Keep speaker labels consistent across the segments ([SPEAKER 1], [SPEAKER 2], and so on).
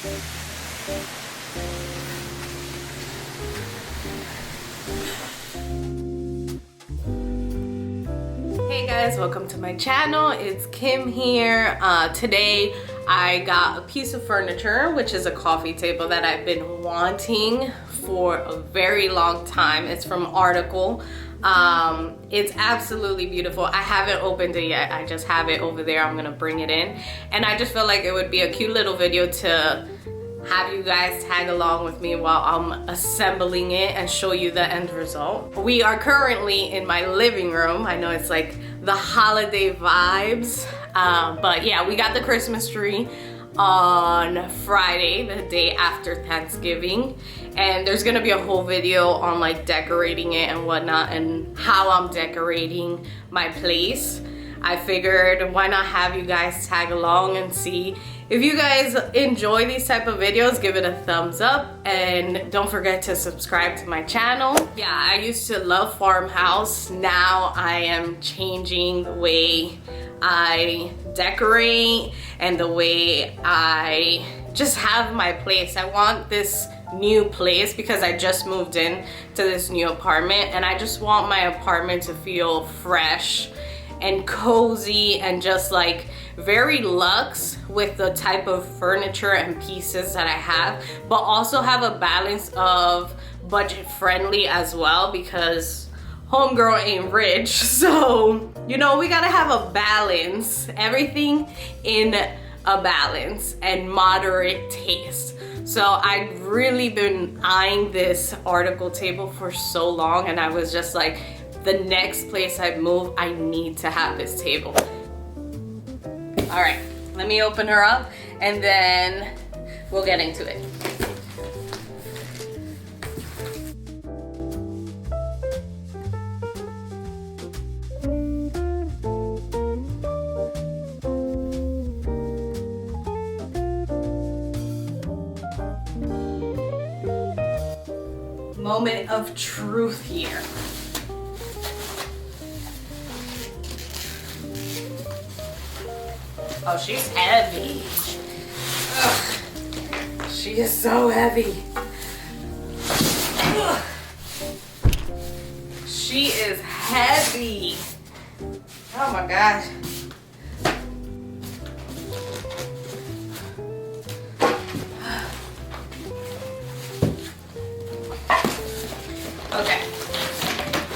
[SPEAKER 1] Hey guys, welcome to my channel. It's Kim here. Today I got a piece of furniture, which is a coffee table that I've been wanting for a very long time. It's from Article. It's absolutely beautiful. I haven't opened it yet. I just have it over there. I'm gonna bring it in, and I just felt like it would be a cute little video to have you guys tag along with me while I'm assembling it and show you the end result. We are currently in my living room. I know it's like the holiday vibes, but yeah, we got the Christmas tree on Friday, the day after Thanksgiving, and there's gonna be a whole video on like decorating it and whatnot and how I'm decorating my place. I figured why not have you guys tag along and see if you guys enjoy these type of videos. Give it a thumbs up and don't forget to subscribe to my channel. Yeah, I used to love farmhouse. Now I am changing the way I decorate and the way I just have my place. I want this new place because I just moved in to this new apartment, and I just want my apartment to feel fresh and cozy and just like very luxe with the type of furniture and pieces that I have, but also have a balance of budget friendly as well, because homegirl ain't rich. So, you know, we gotta have a balance, everything in a balance and moderate taste. So I've really been eyeing this Article table for so long, and I was just like, the next place I move, I need to have this table. All right, let me open her up and then we'll get into it. Moment of truth here. Oh, she's heavy. Ugh. She is so heavy. Ugh. She is heavy. Oh my gosh. Okay.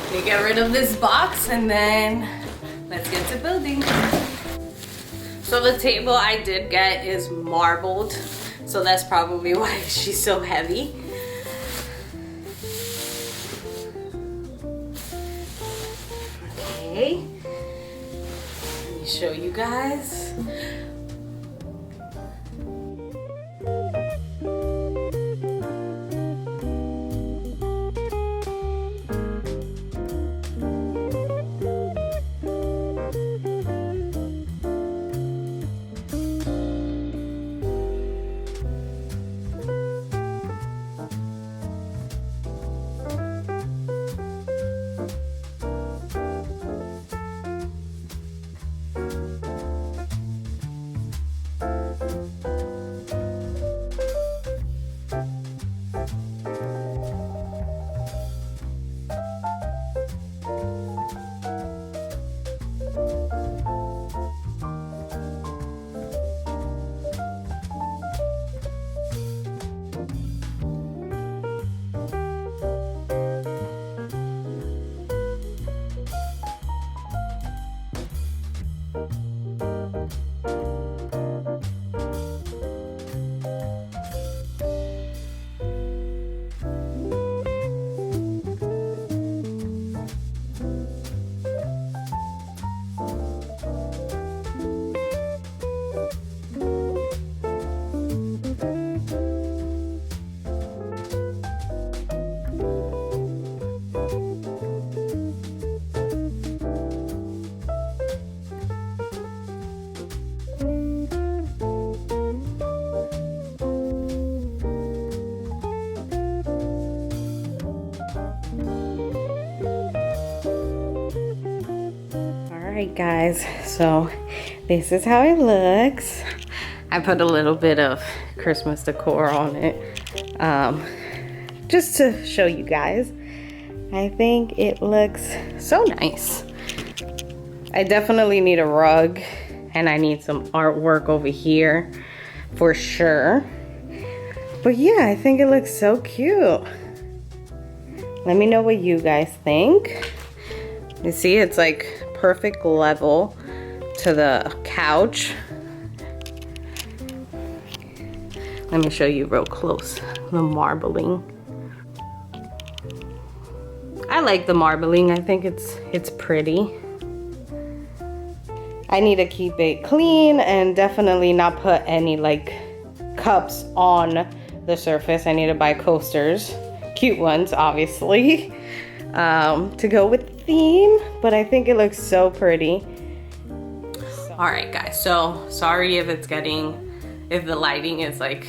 [SPEAKER 1] Let me get rid of this box and then let's get to building. So the table I did get is marbled, so that's probably why she's so heavy. Okay, let me show you guys. Alright guys, so this is how it looks. I put a little bit of Christmas decor on it. Just to show you guys. I think it looks so nice. I definitely need a rug, and I need some artwork over here for sure. But yeah, I think it looks so cute. Let me know what you guys think. You see, it's like perfect level to the couch. Let me show you real close, the marbling. I like the marbling. I think it's pretty. I need to keep it clean and definitely not put any like cups on the surface. I need to buy coasters, cute ones obviously, to go with the theme, but I think it looks so pretty. All right guys, so sorry if the lighting is like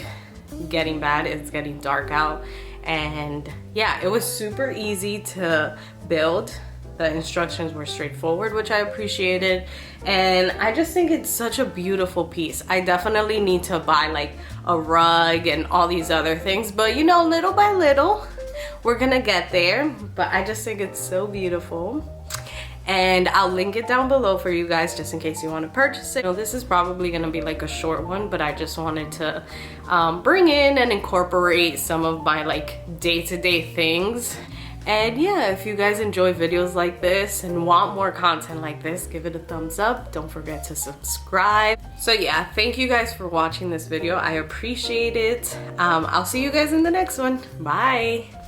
[SPEAKER 1] getting bad. It's getting dark out, and yeah, it was super easy to build. The instructions were straightforward, which I appreciated, and I just think it's such a beautiful piece. I definitely need to buy like a rug and all these other things, but you know, little by little we're gonna get there. But I just think it's so beautiful, and I'll link it down below for you guys just in case you want to purchase it. You know, this is probably gonna be like a short one, but I just wanted to bring in and incorporate some of my like day-to-day things. And yeah, if you guys enjoy videos like this and want more content like this, give it a thumbs up. Don't forget to subscribe. So yeah, thank you guys for watching this video. I appreciate it. I'll see you guys in the next one. Bye.